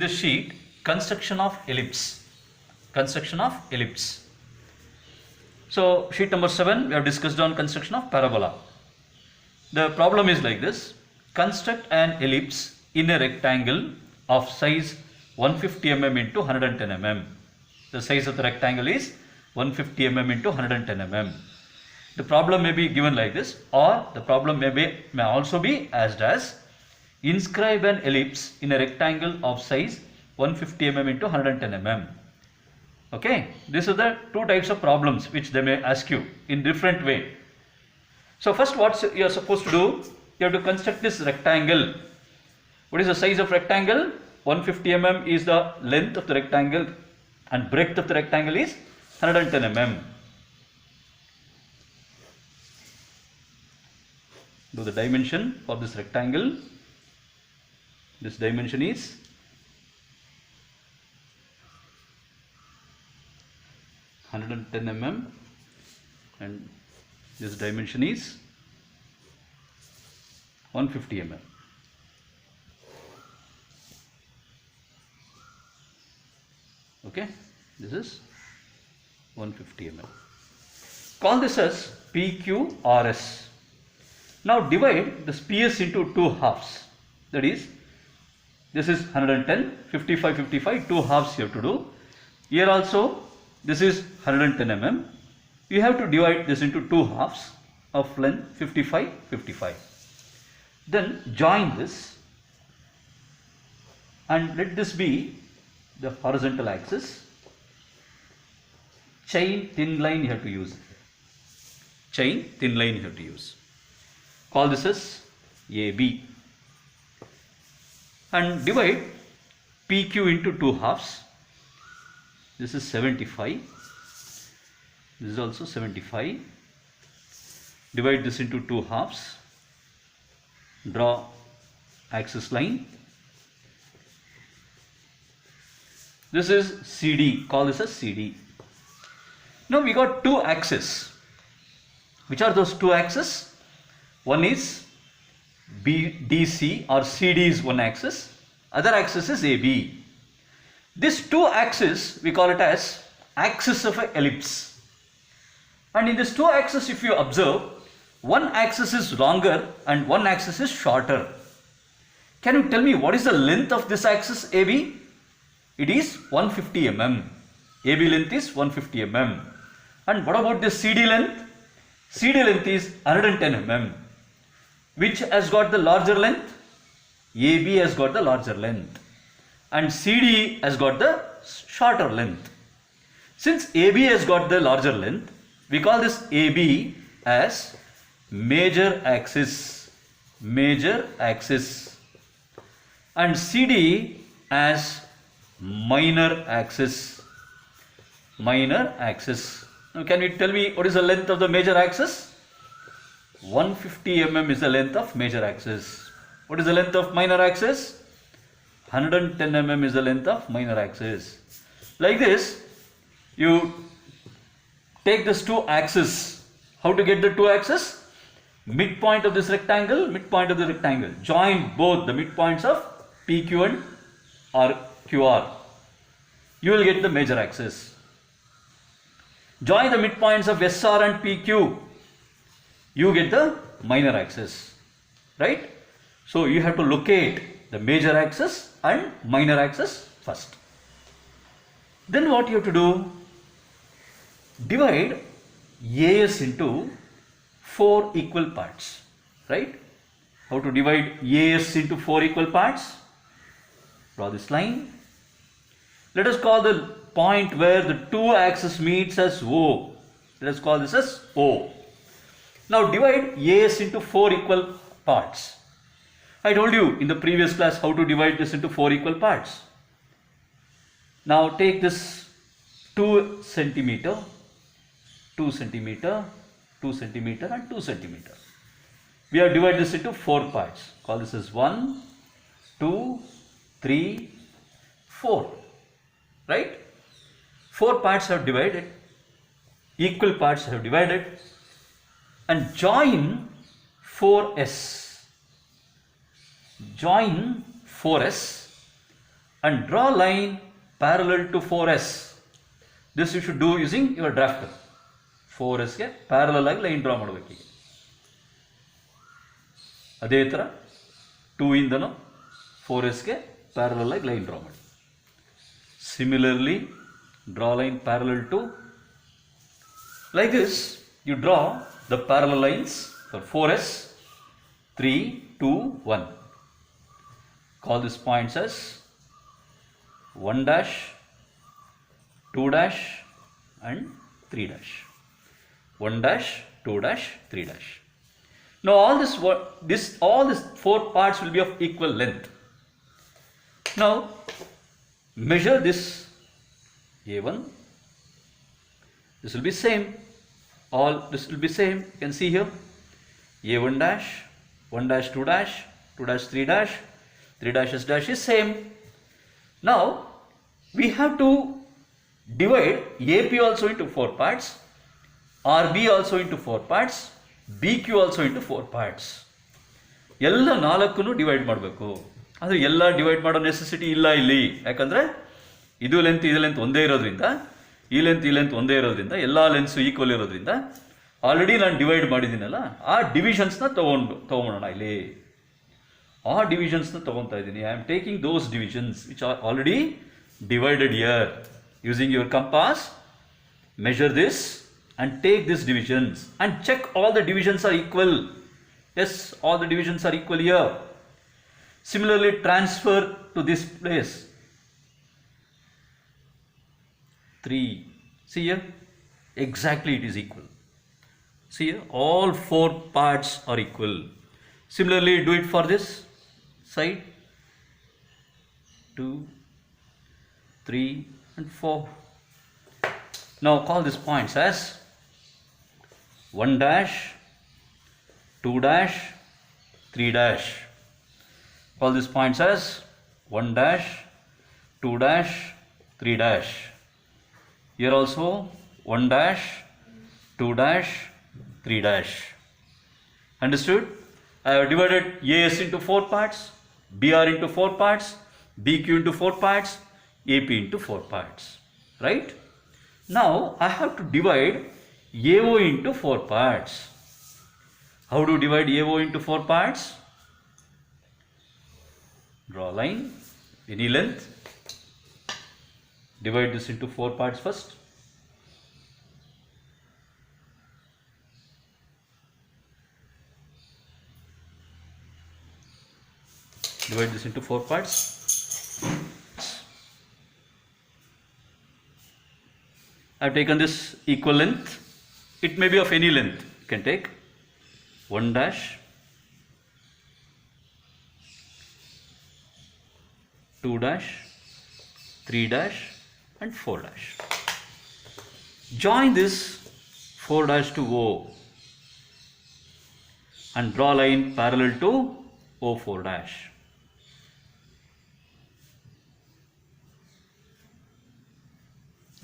this sheet construction of ellipse. Construction of ellipse. So sheet number 7 we have discussed on construction of parabola. The problem is like this. Construct an ellipse in a rectangle of size 150 mm into 110 mm. The size of the rectangle is 150 mm into 110 mm. The problem may be given like this, or the problem may also be as inscribe an ellipse in a rectangle of size 150 mm into 110 mm. Okay, these are the two types of problems which they may ask you in different way. So first what you are supposed to do, you have to construct this rectangle. What is the size of rectangle? 150 mm is the length of the rectangle and breadth of the rectangle is 110 mm. Do the dimension for this rectangle. This dimension is 110 mm and this dimension is 150 mm. Okay, this is 150 mm. Call this as PQRS. Now divide this PS into two halves. That is, this is 110, 55, 55, two halves you have to do. Here also, this is 110 mm. You have to divide this into two halves of length 55, 55. Then join this and let this be the horizontal axis. Chain thin line you have to use. Chain thin line you have to use. Call this as AB. And divide PQ into two halves. This is 75. This is also 75. Divide this into two halves. Draw axis line. This is CD. Call this as CD. Now we got two axes. Which are those two axes? One is BDC or CD is one axis. Other axis is AB. These two axes we call it as axis of an ellipse. And in these two axes, if you observe, one axis is longer and one axis is shorter. Can you tell me what is the length of this axis AB? It is 150 mm. AB length is 150 mm. And what about the CD length? CD length is 110 mm. Which has got the larger length? AB has got the larger length. And CD has got the shorter length. Since AB has got the larger length, we call this AB as major axis. Major axis. And CD as minor axis. Minor axis. Now can you tell me what is the length of the major axis? 150 mm is the length of major axis. What is the length of minor axis? 110 mm is the length of minor axis. Like this, you take these two axes. How to get the two axes? Midpoint of this rectangle, midpoint of the rectangle. Join both the midpoints of PQ and or QR. You will get the major axis. Join the midpoints of SR and PQ. You get the minor axis. Right? So you have to locate the major axis and minor axis first. Then what you have to do? Divide AS into 4 equal parts. Right? How to divide AS into 4 equal parts? Draw this line. Let us call the point where the two axes meets as O. Let us call this as O. Now divide AS into 4 equal parts. I told you in the previous class how to divide this into 4 equal parts. Now take this 2 centimeter, 2 centimeter, 2 centimeter and 2 centimeter. We have divided this into 4 parts. Call this as 1, 2, 3, 4. Right? 4 parts have divided. Equal parts have divided. And join 4S. Join 4S and draw line parallel to 4s. This you should do using your drafter. 4s ಗೆ parallel ಆಗಿ line draw ಮಾಡಬೇಕು. ಈಗ ಅದೇ ಥರ 2 ಇಂದನೂ 4s ಗೆ parallel ಆಗಿ line draw ಮಾಡಿ. Similarly, draw line parallel to, like this you draw the parallel lines for 4s, 3, 2, 1. Call these points as 1 dash, 2 dash and 3 dash. 1 dash, 2 dash, 3 dash. Now all these 4 parts will be of equal length. Now measure this A1. This will be same. All this will be same. You can see here A1 dash, 1 dash, 2 dash, 2 dash, 3 dash, 3 dash S dash is same. Now we have to divide AP also into 4 parts, RB also into 4 parts, BQ also into 4 parts. ಎಲ್ಲ ನಾಲ್ಕನ್ನು divide ಮಾಡಬೇಕು. ಆದರೆ ಎಲ್ಲ divide ಮಾಡೋ necessity ಇಲ್ಲ ಇಲ್ಲಿ. ಯಾಕಂದರೆ ಇದು length ಒಂದೇ ಇರೋದ್ರಿಂದ, ಈ ಲೆಂತ್ ಒಂದೇ ಇರೋದ್ರಿಂದ, ಎಲ್ಲ ಲೆನ್ಸು ಈಕ್ವಲ್ ಇರೋದ್ರಿಂದ ಆಲ್ರೆಡಿ ನಾನು ಡಿವೈಡ್ ಮಾಡಿದ್ದೀನಲ್ಲ, ಆ ಡಿವಿಷನ್ಸ್ನ ತೊಗೊಂಬೋಣ ಇಲ್ಲಿ. ಆ ಡಿವಿಷನ್ಸ್ನ ತೊಗೊತಾ ಇದ್ದೀನಿ. I am taking those divisions which are already divided here. Using your compass, measure this and take these divisions and check all the divisions are equal. Yes, all the divisions are equal here. Similarly, transfer to this place. 3. See here, exactly it is equal. See here, all 4 parts are equal. Similarly, do it for this side. 2, 3 and 4. Now call these points as 1 dash, 2 dash, 3 dash. Call these points as 1 dash, 2 dash, 3 dash. Here also 1 dash, 2 dash, 3 dash. Understood? I have divided AS into 4 parts, BR into 4 parts, BQ into 4 parts, AP into 4 parts. Right? Now I have to divide AO into 4 parts. How do you divide AO into 4 parts? Draw a line, any length. Divide this into 4 parts first. Divide this into 4 parts. I have taken this equal length. It may be of any length. You can take 1 dash, 2 dash, 3 dash and 4 dash. Join this 4 dash to O and draw line parallel to O4 dash.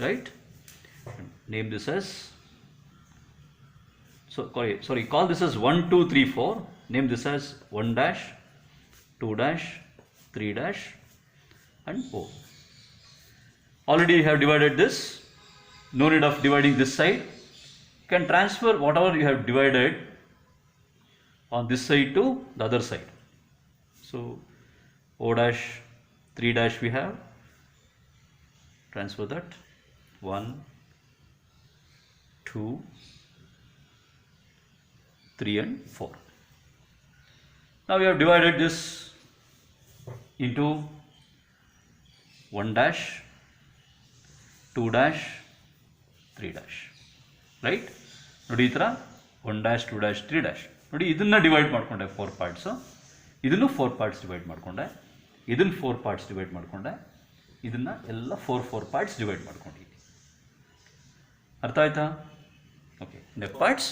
Right? Name this as, call this as 1, 2, 3, 4. Name this as 1 dash, 2 dash, 3 dash and O. Already you have divided this. No need of dividing this side. You can transfer whatever you have divided on this side to the other side. So O dash, 3 dash we have. Transfer that. 1, 2, 3 and 4. Now we have divided this into 1 dash, 2 dash, 3 dash. Right? ನೋಡಿ ಈ ಥರ 1 dash, 2 dash, 3 dash. ನೋಡಿ ಇದನ್ನು divide ಮಾಡಿಕೊಂಡೆ 4 parts. ಇದನ್ನು 4 parts divide ಮಾಡಿಕೊಂಡೆ. ಇದನ್ನು 4 parts divide ಮಾಡಿಕೊಂಡೆ. ಇದನ್ನು ಎಲ್ಲ 4 ಪಾರ್ಟ್ಸ್ ಡಿವೈಡ್ ಮಾಡ್ಕೊಂಡಿದ್ದೀನಿ. ಅರ್ಥ ಆಯ್ತಾ? ಓಕೆ, ನೆಕ್ ಪಾರ್ಟ್ಸ್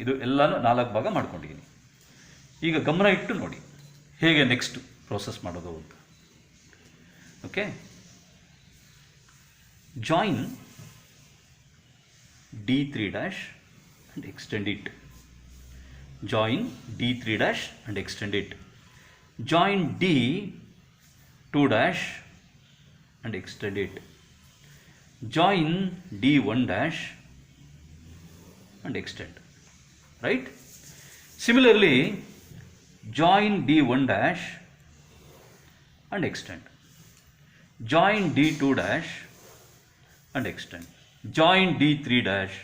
ಇದು ಎಲ್ಲನೂ 4 ಭಾಗ ಮಾಡ್ಕೊಂಡಿದ್ದೀನಿ. ಈಗ ಗಮನ ಇಟ್ಟು ನೋಡಿ ಹೇಗೆ ನೆಕ್ಸ್ಟ್ ಪ್ರೋಸೆಸ್ ಮಾಡೋದು ಅಂತ. Okay, join D3 dash and extend it. Join D3 dash and extend it. Join D2 dash and extend it. Join D1 dash and extend. Right? Similarly, join D1 dash and extend. Join D2 dash and extend. Join D3 dash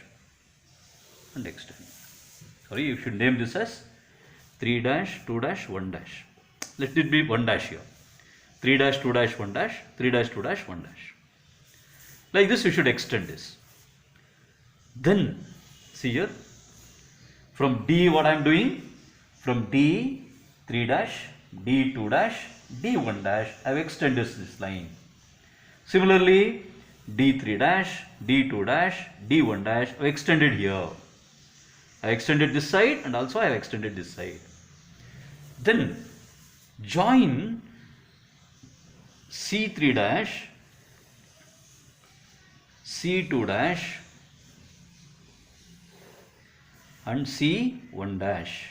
and extend. Sorry, you should name this as 3 dash 2 dash 1 dash. Let it be 1 dash here. 3 dash 2 dash 1 dash 3 dash 2 dash 1 dash. Like this you should extend this. Then see here, from D what I am doing? From D 3 dash, D2 dash, D1 dash I have extended this line. Similarly D3 dash, D2 dash, D1 dash I have extended here. I extended this side and also I have extended this side. Then join C3 dash, C2 dash and C1 dash.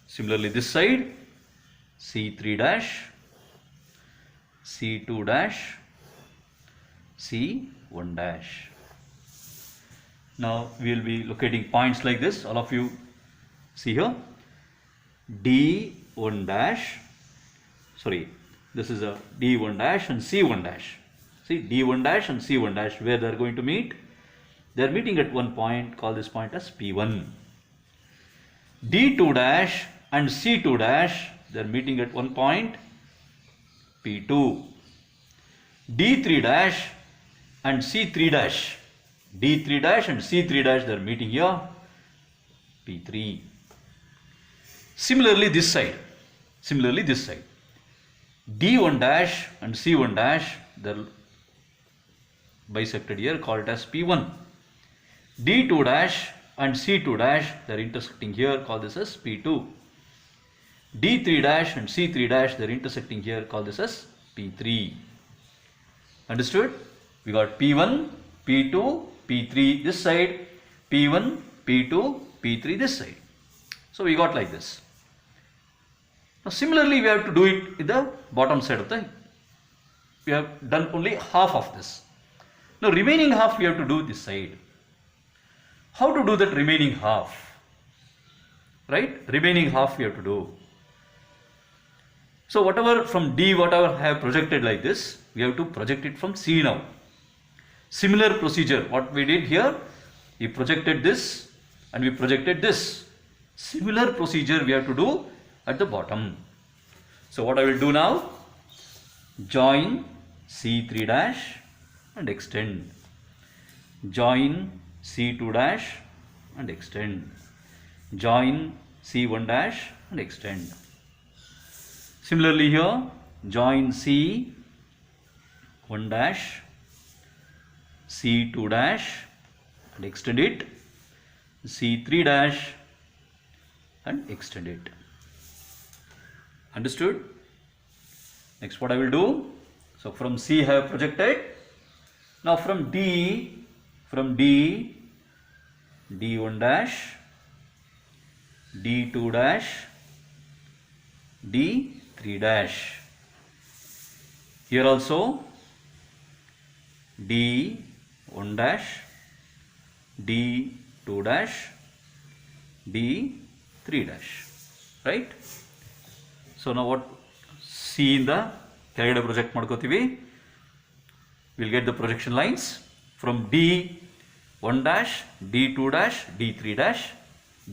Similarly this side C3 dash, C2 dash, C1 dash. Now we will be locating points like this. All of you see here. D1 dash, sorry, this is a D1 dash and C1 dash. See D1 dash and C1 dash, where they are going to meet? They are meeting at one point. Call this point as P1. D2 dash and C2 dash, they are meeting at one point, P2. D3 dash and C3 dash, D3 dash and C3 dash, they are meeting here, P3. Similarly this side, D1 dash and C1 dash, they are bisected here, call it as P1. D2 dash and C2 dash, they are intersecting here, call this as P2. D3 dash and C3 dash, they are intersecting here, call this as P3. Understood? We got P1, P2, P3 this side, P1, P2, P3 this side. So we got like this. Now similarly we have to do it in the bottom side of the, we have done only half of this. Now remaining half we have to do this side. How to do that remaining half? Right? Remaining half we have to do. So whatever from D, whatever I have projected like this, we have to project it from C now. Similar procedure, what we did here, we projected this and we projected this. Similar procedure we have to do at the bottom. So what I will do now, join C3 dash and extend. Join C2 dash and extend. Join C1 dash and extend. Similarly here, join C1 dash, C2 dash and extend it, C3 dash and extend it. Understood? Next what I will do, so from C I have projected. Now from D, D1 dash, D2 dash, D3 dash. Here also D1 dash, D2 dash, D3 dash. Right? So now what C in the ಕೆಳಗಡೆ project ಮಾಡ್ಕೋತೀವಿ. We'll get the projection lines from D1 dash, D2 dash, D3 dash,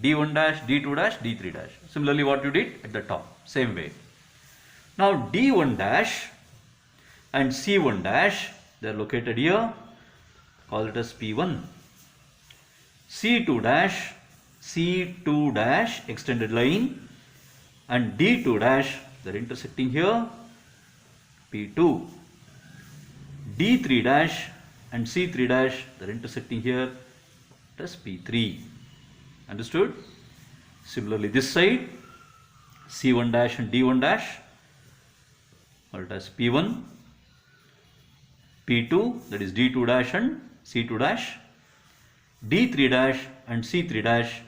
D1 dash, D2 dash, D3 dash. Similarly what you did at the top, same way. Now D1 dash and C1 dash, they are located here, call it as P1. C2 dash, C2 dash extended line and D2 dash, they are intersecting here, P2. D3 dash and C3 dash, they are intersecting here, that's P3. Understood? Similarly this side, C1 dash and D1 dash, call it as P1. P2, that is D2 dash and C2 dash, D3 dash and C3 dash,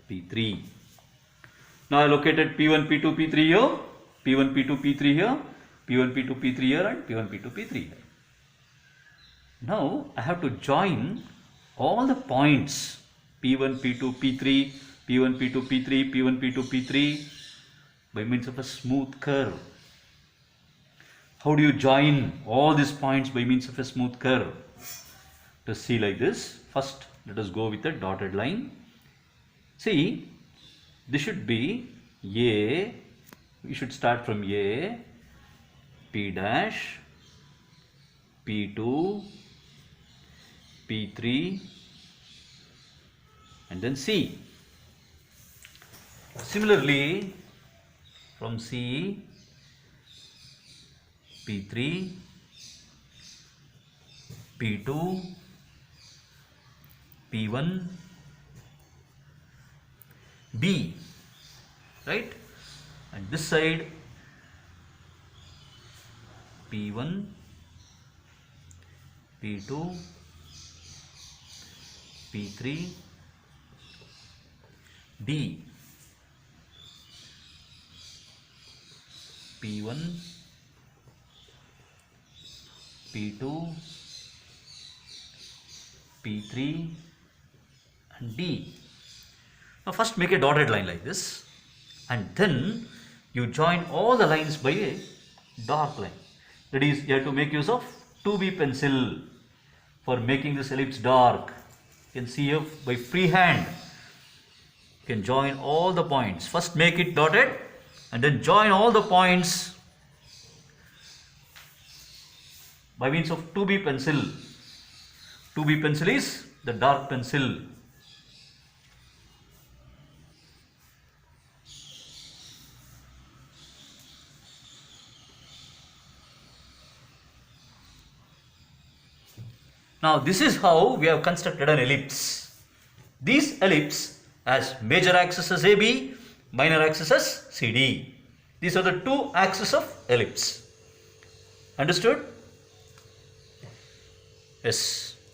P3. Now I located P1, P2, P3 here. P1, P2, P3 here, P1, P2, P3 here, and P1, P2, P3 here. Now I have to join all the points P1, P2, P3, P1, P2, P3, P1, P2, P3 by means of a smooth curve. How do you join all these points by means of a smooth curve? To see like this, first let us go with a dotted line. See, this should be A, we should start from A, P dash, P2, P3 and then C. Similarly, from C, P3, P2, P1, B, right? And this side P1, P2, P3, D, P1, P2, P3 and D. Now first make a dotted line like this and then you join all the lines by a dark line. That is, you have to make use of 2B pencil for making this ellipse dark. You can see here by freehand. You can join all the points. First make it dotted and then join all the points by means of 2B pencil. 2B pencil is the dark pencil. Now this is how we have constructed an ellipse. This ellipse has major axis as AB, minor axis as CD. These are the two axes of ellipse. Understood? Yes.